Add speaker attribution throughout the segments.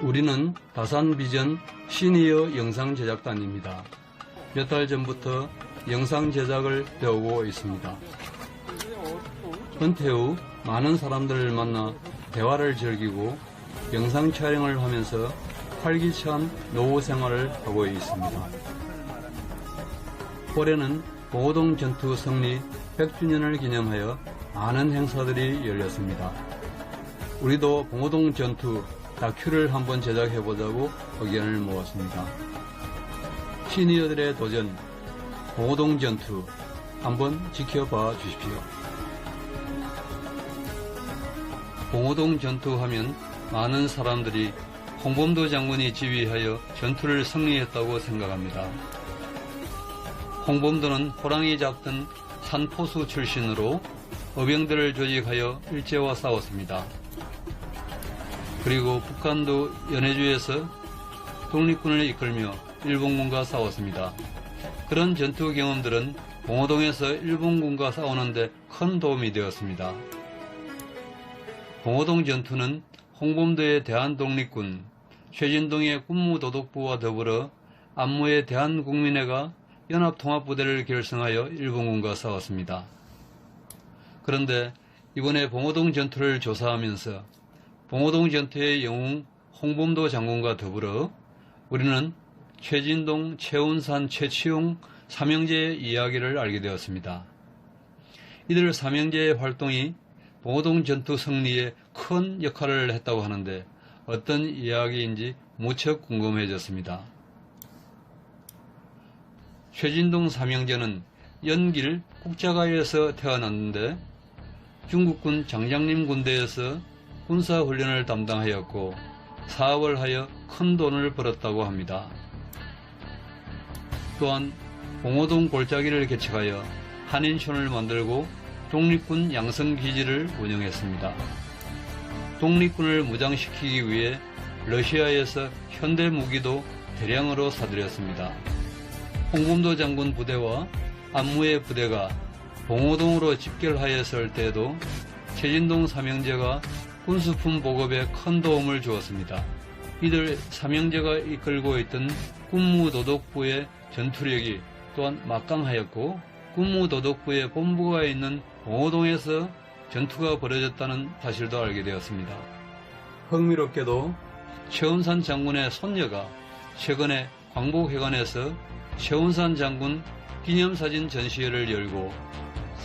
Speaker 1: 우리는 다산비전 시니어 영상제작단입니다. 몇 달 전부터 영상 제작을 배우고 있습니다. 은퇴 후 많은 사람들을 만나 대화를 즐기고 영상 촬영을 하면서 활기찬 노후 생활을 하고 있습니다. 올해는 봉오동 전투 승리 100주년을 기념하여 많은 행사들이 열렸습니다. 우리도 봉오동 전투 다큐를 한번 제작해보자고 의견을 모았습니다. 시니어들의 도전, 봉오동 전투 한번 지켜봐 주십시오. 봉오동 전투하면 많은 사람들이 홍범도 장군이 지휘하여 전투를 승리했다고 생각합니다. 홍범도는 호랑이 잡던 산포수 출신으로 어병들을 조직하여 일제와 싸웠습니다. 그리고 북한도 연해주에서 독립군을 이끌며 일본군과 싸웠습니다. 그런 전투 경험들은 봉오동에서 일본군과 싸우는데 큰 도움이 되었습니다. 봉오동 전투는 홍범도의 대한독립군, 최진동의 군무도독부와 더불어 안무의 대한국민회가 연합통합부대를 결성하여 일본군과 싸웠습니다. 그런데 이번에 봉오동 전투를 조사하면서 봉오동 전투의 영웅 홍범도 장군과 더불어 우리는 최진동, 최운산, 최치용 삼형제의 이야기를 알게 되었습니다. 이들 삼형제의 활동이 봉오동 전투 승리에 큰 역할을 했다고 하는데 어떤 이야기인지 무척 궁금해졌습니다. 최진동 삼형제는 연길 국자가에서 태어났는데 중국군 장장림 군대에서 군사훈련을 담당하였고 사업을 하여 큰 돈을 벌었다고 합니다. 또한 봉오동 골짜기를 개척하여 한인촌을 만들고 독립군 양성기지를 운영했습니다. 독립군을 무장시키기 위해 러시아에서 현대무기도 대량으로 사들였습니다. 홍범도 장군 부대와 안무의 부대가 봉오동으로 집결하였을 때에도 최진동 삼형제가 군수품 보급에 큰 도움을 주었습니다. 이들 삼형제가 이끌고 있던 군무도독부의 전투력이 또한 막강하였고 군무도독부의 본부가 있는 봉오동에서 전투가 벌어졌다는 사실도 알게 되었습니다. 흥미롭게도 최운산 장군의 손녀가 최근에 광복회관에서 최운산 장군 기념사진 전시회를 열고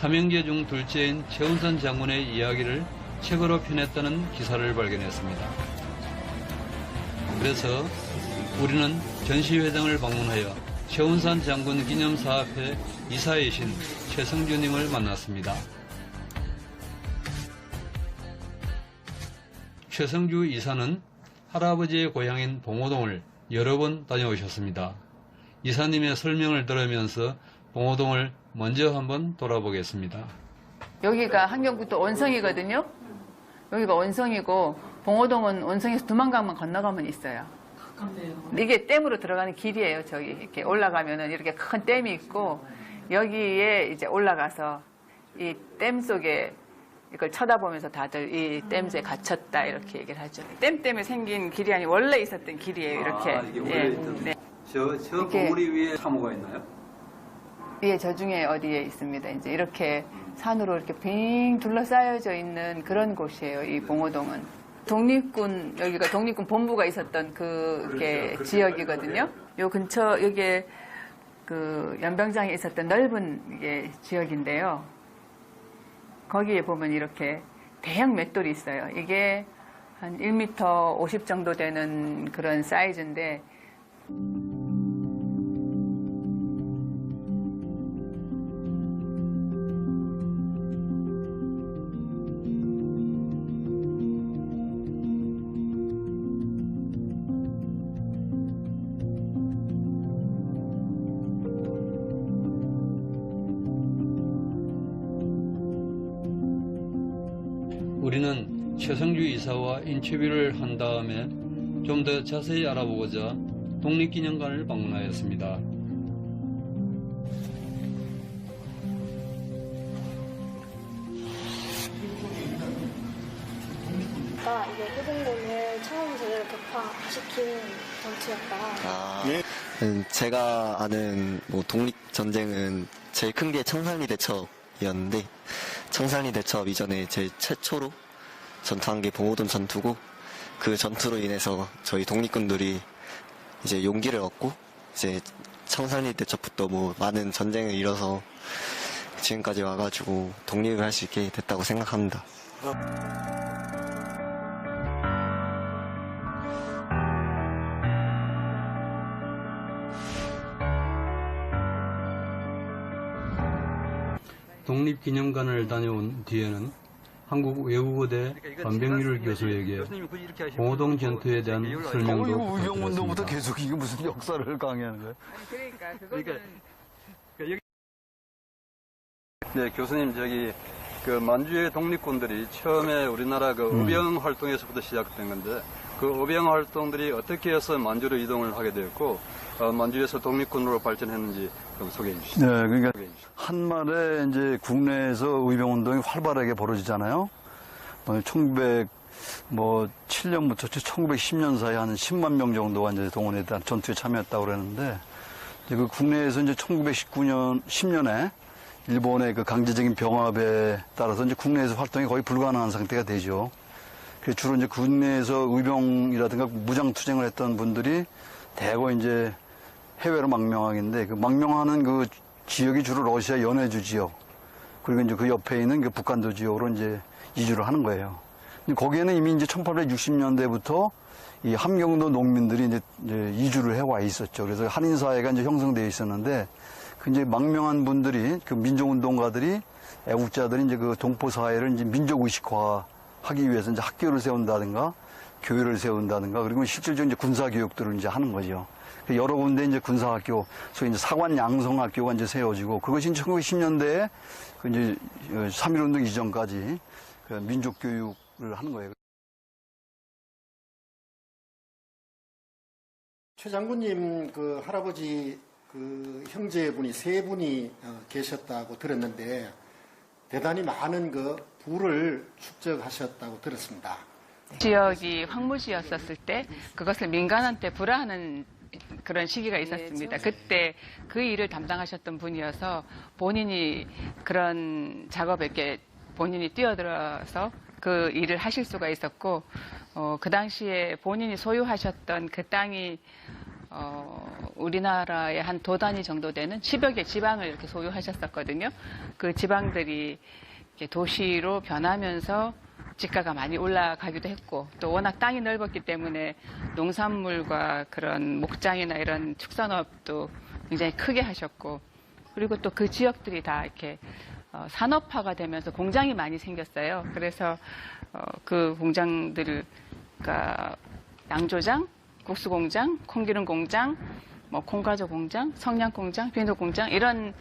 Speaker 1: 삼형제 중 둘째인 최운산 장군의 이야기를 책으로 펴냈다는 기사를 발견했습니다. 그래서 우리는 전시회장을 방문하여 최운산 장군 기념사업회 이사이신 최성주님을 만났습니다. 최성주 이사는 할아버지의 고향인 봉오동을 여러 번 다녀오셨습니다. 이사님의 설명을 들으면서 봉오동을 먼저 한번 돌아보겠습니다.
Speaker 2: 여기가 한경부터 원성이거든요. 여기가 원성이고 봉오동은 원성에서 두만강만 건너가면 있어요. 가깝네요. 이게 댐으로 들어가는 길이에요. 저기 이렇게 올라가면은 이렇게 큰 댐이 있고 여기에 이제 올라가서 이 댐 속에 이걸 쳐다보면서 다들 이 댐 속에 갇혔다 이렇게 얘기를 하죠. 댐 때문에 생긴 길이 아니 원래 있었던 길이에요. 이렇게.
Speaker 1: 이게 원래 있던.
Speaker 2: 네.
Speaker 1: 저 봉우리 위에 사무가 있나요?
Speaker 2: 예, 저 중에 어디에 있습니다. 이제 이렇게 산으로 이렇게 빙 둘러싸여져 있는 그런 곳이에요. 이 봉오동은. 독립군, 여기가 독립군 본부가 있었던 그게 지역이거든요. 요 근처, 여기에 그 연병장에 있었던 넓은 이게 지역인데요. 거기에 보면 이렇게 대형 맷돌이 있어요. 이게 한 1m 50 정도 되는 그런 사이즈인데
Speaker 1: 우리는 최성주 이사와 인터뷰를 한 다음에 좀 더 자세히 알아보고자 독립기념관을 방문하였습니다.
Speaker 3: 보니까 이게 후동군을 창원제를 격파시킨 전투였다.
Speaker 4: 제가 아는 뭐 독립전쟁은 제일 큰 게 청산리 대첩이었는데, 청산리 대첩 이전에 제일 최초로 전투한 게 봉오동 전투고, 그 전투로 인해서 저희 독립군들이 이제 용기를 얻고, 이제 청산리 대첩부터 뭐 많은 전쟁을 이뤄서 지금까지 와가지고 독립을 할 수 있게 됐다고 생각합니다.
Speaker 1: 독립기념관을 다녀온 뒤에는 한국 외국어대 반백률 교수에게 봉오동 전투에 대한 설명도
Speaker 5: 우병운동부터
Speaker 1: 부탁드렸습니다.
Speaker 5: 계속 이게 무슨 역사를 강의하는 거예요?
Speaker 1: 네, 교수님, 그 만주의 독립군들이 처음에 우리나라 그 의병 활동에서부터 시작된 건데, 그 의병 활동들이 어떻게 해서 만주로 이동을 하게 되었고, 만주에서 독립군으로 발전했는지 좀 소개해 주시죠.
Speaker 5: 네, 그러니까 한말에 이제 국내에서 의병운동이 활발하게 벌어지잖아요. 1907년부터 1910년 사이 한 10만 명 정도가 이제 동원에 대한 전투에 참여했다고 그러는데, 이제 그 국내에서 이제 10년에 일본의 그 강제적인 병합에 따라서 이제 국내에서 활동이 거의 불가능한 상태가 되죠. 그래서 주로 이제 국내에서 의병이라든가 무장투쟁을 했던 분들이 대거 이제 해외로 망명하겠는데, 그 망명하는 그 지역이 주로 러시아 연해주 지역, 그리고 이제 그 옆에 있는 그 북한도 지역으로 이제 이주를 하는 거예요. 거기에는 이미 이제 1860년대부터 이 함경도 농민들이 이제 이주를 해와 있었죠. 그래서 한인사회가 이제 형성되어 있었는데, 그 이제 망명한 분들이, 그 민족운동가들이, 애국자들이 이제 그 동포사회를 이제 민족의식화 하기 위해서 이제 학교를 세운다든가, 교회를 세운다든가, 그리고 실질적으로 이제 군사교육들을 이제 하는 거죠. 여러 군데 이제 군사학교, 소위 이제 사관 양성학교가 이제 세워지고, 그것이 1910년대에 그 이제 3.1운동 이전까지 그 민족교육을 하는 거예요.
Speaker 6: 최 장군님 그 할아버지 그 형제분이 세 분이 계셨다고 들었는데 대단히 많은 그 부를 축적하셨다고 들었습니다.
Speaker 2: 지역이 황무지였었을 때 그것을 민간한테 불화하는 그런 시기가 있었습니다. 그때 그 일을 담당하셨던 분이어서 본인이 그런 작업에 이렇게 본인이 뛰어들어서 그 일을 하실 수가 있었고, 그 당시에 본인이 소유하셨던 그 땅이 우리나라의 한 도 단위 정도 되는 10여 개 지방을 이렇게 소유하셨었거든요. 그 지방들이 이렇게 도시로 변하면서 지가가 많이 올라가기도 했고, 또 워낙 땅이 넓었기 때문에 농산물과 그런 목장이나 이런 축산업도 굉장히 크게 하셨고, 그리고 또 그 지역들이 다 이렇게 산업화가 되면서 공장이 많이 생겼어요. 그래서 그 공장들을, 그러니까 양조장, 국수공장, 콩기름 공장, 뭐 콩가루 공장, 성냥 공장, 비누 공장, 이런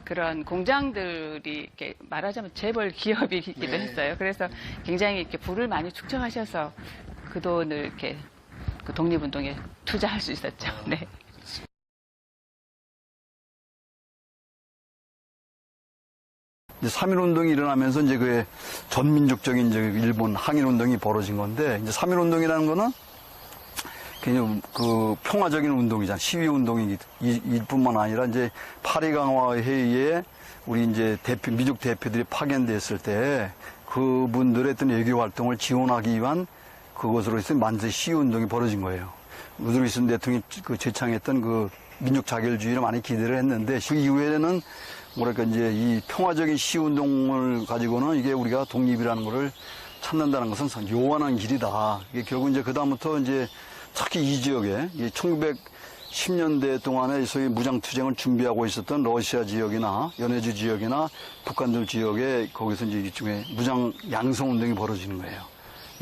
Speaker 2: 그런 공장들이 이렇게 말하자면 재벌 기업이기도 했어요. 그래서 굉장히 이렇게 부를 많이 축적하셔서 그 돈을 이렇게 그 독립운동에 투자할 수 있었죠. 네.
Speaker 5: 이제 3.1운동이 일어나면서 이제 그 전민족적인 이제 일본 항일운동이 벌어진 건데, 이제 3.1운동이라는 거는 그냥 그 평화적인 운동이잖아. 시위운동일 뿐만 아니라 이제 파리 강화 회의에 우리 이제 민족 대표들이 파견됐을 때 그분들의 어떤 외교 활동을 지원하기 위한 그것으로 해서 만세 시위운동이 벌어진 거예요. 우드리슨 대통령이 그 제창했던 그 민족 자결주의를 많이 기대를 했는데, 그 이후에는 뭐랄까 이제 이 평화적인 시운동을 가지고는 이게 우리가 독립이라는 것을 찾는다는 것은 요원한 길이다. 이게 결국 이제 그다음부터 이제 특히 이 지역에 1910년대 동안에 소위 무장투쟁을 준비하고 있었던 러시아 지역이나 연해주 지역이나 북한들 지역에 거기서 이제 일종의 무장 양성운동이 벌어지는 거예요.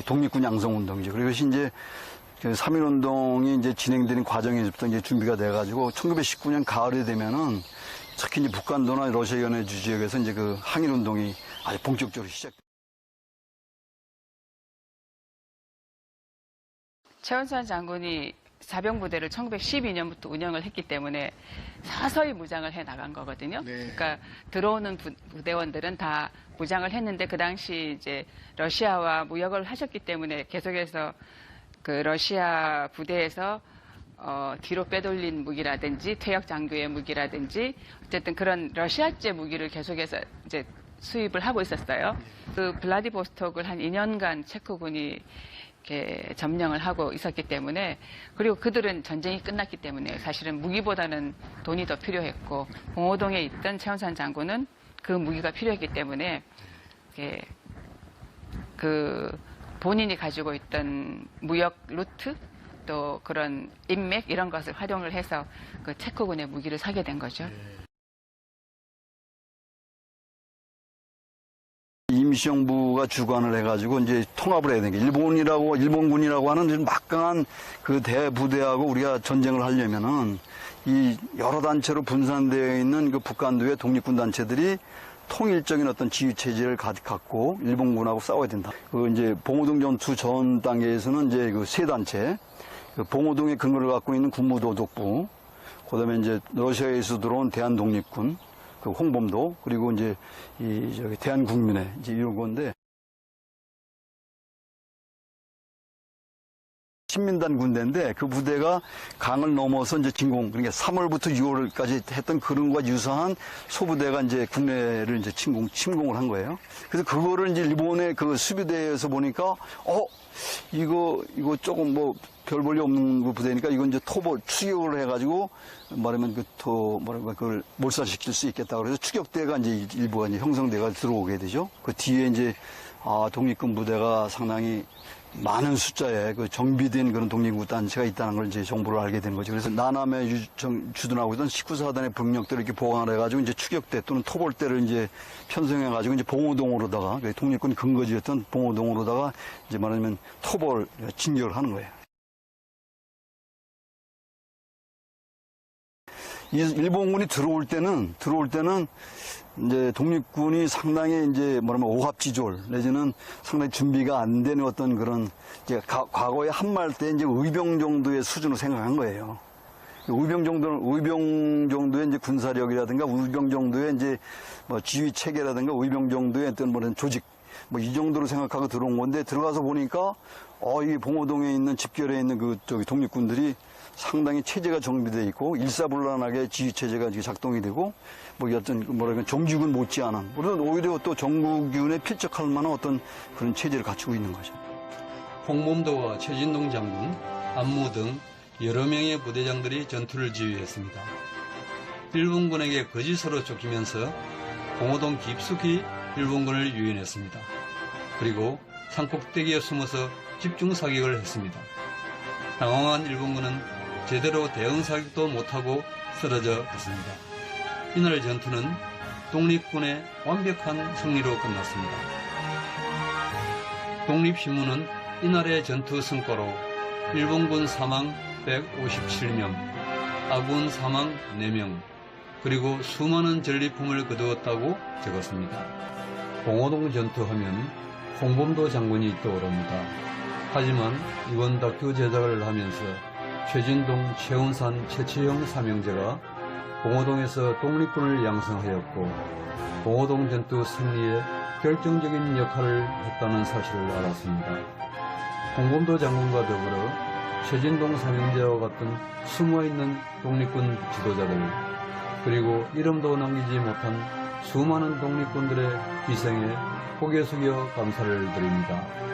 Speaker 5: 독립군 양성운동이죠. 그리고 이것이 이제 3.1운동이 이제 진행되는 과정에서부터 이제 준비가 돼가지고 1919년 가을이 되면은 특히 이제 북한도나 러시아 연해주 지역에서 이제 그 항일운동이 아주 본격적으로 시작됩니다.
Speaker 2: 최원산 장군이 사병부대를 1912년부터 운영을 했기 때문에 서서히 무장을 해 나간 거거든요.
Speaker 6: 네.
Speaker 2: 그러니까 들어오는 부대원들은 다 무장을 했는데 그 당시 이제 러시아와 무역을 하셨기 때문에 계속해서 그 러시아 부대에서 뒤로 빼돌린 무기라든지 퇴역 장교의 무기라든지 어쨌든 그런 러시아제 무기를 계속해서 이제 수입을 하고 있었어요. 그 블라디보스톡을 한 2년간 체코군이 이렇게 점령을 하고 있었기 때문에 그리고 그들은 전쟁이 끝났기 때문에 사실은 무기보다는 돈이 더 필요했고 봉오동에 있던 최원산 장군은 그 무기가 필요했기 때문에 그 본인이 가지고 있던 무역 루트 또 그런 인맥 이런 것을 활용을 해서 그 체코군의 무기를 사게 된 거죠.
Speaker 5: 임시정부가 주관을 해가지고 이제 통합을 해야 되는 게 일본군이라고 하는 막강한 그 대부대하고 우리가 전쟁을 하려면은 이 여러 단체로 분산되어 있는 그 북한도의 독립군 단체들이 통일적인 어떤 지휘 체제를 갖고 일본군하고 싸워야 된다. 그 이제 봉오동 전투 전 단계에서는 이제 그 세 단체, 그 봉오동의 근거를 갖고 있는 국무도독부, 그다음에 이제 러시아에서 들어온 대한독립군, 그 홍범도, 그리고 이제 저기 대한국민회 이제 이런 건데. 신민단 군대인데 그 부대가 강을 넘어서 이제 진공, 그러니까 3월부터 6월까지 했던 그런 것과 유사한 소부대가 이제 국내를 이제 침공을 한 거예요. 그래서 그거를 이제 일본의 그 수비대에서 보니까, 이거 조금 뭐 별 볼일 없는 그 부대니까 이건 이제 추격을 해가지고 말하면 그걸 몰살시킬 수 있겠다. 그래서 추격대가 이제 일부가 이제 형성돼가 들어오게 되죠. 그 뒤에 이제 독립군 부대가 상당히 많은 숫자의 그 정비된 그런 독립군 단체가 있다는 걸 이제 정보를 알게 된 거죠. 그래서 나남에 주둔하고 있던 19사단의 병력들을 이렇게 보강을 해가지고 이제 추격대 또는 토벌대를 이제 편성해가지고 이제 봉오동으로다가 독립군 근거지였던 봉오동으로다가 이제 말하자면 토벌 진격을 하는 거예요. 일본군이 들어올 때는 이제 독립군이 상당히 이제 뭐라면 오합지졸 내지는 상당히 준비가 안 되는 어떤 그런 이제 과거에 한말 때 이제 의병 정도의 수준으로 생각한 거예요. 의병 정도의 이제 군사력이라든가 의병 정도의 이제 뭐 지휘 체계라든가 의병 정도의 어떤 뭐는 조직 뭐 이 정도로 생각하고 들어온 건데 들어가서 보니까 이 봉오동에 있는 집결해 있는 그 독립군들이 상당히 체제가 정비되어 있고 일사불란하게 지휘 체제가 작동이 되고 뭐 어떤 뭐랄까 정규군 못지않은 물론 오히려 또 정규군에 필적할 만한 어떤 그런 체제를 갖추고 있는 거죠.
Speaker 1: 홍범도와 최진동 장군, 안무 등 여러 명의 부대장들이 전투를 지휘했습니다. 일본군에게 거짓으로 쫓기면서 봉오동 깊숙이 일본군을 유인했습니다. 그리고 산꼭대기에 숨어서 집중 사격을 했습니다. 당황한 일본군은 제대로 대응 사격도 못하고 쓰러져 갔습니다. 이날 전투는 독립군의 완벽한 승리로 끝났습니다. 독립신문은 이날의 전투 성과로 일본군 사망 157명, 아군 사망 4명, 그리고 수많은 전리품을 거두었다고 적었습니다. 봉오동 전투하면 홍범도 장군이 떠오릅니다. 하지만 이번 다큐 제작을 하면서 최진동, 최운산, 최치영 삼형제가 봉오동에서 독립군을 양성하였고 봉오동 전투 승리에 결정적인 역할을 했다는 사실을 알았습니다. 홍범도 장군과 더불어 최진동 삼형제와 같은 숨어있는 독립군 지도자들 그리고 이름도 남기지 못한 수많은 독립군들의 희생에 고개 숙여 감사를 드립니다.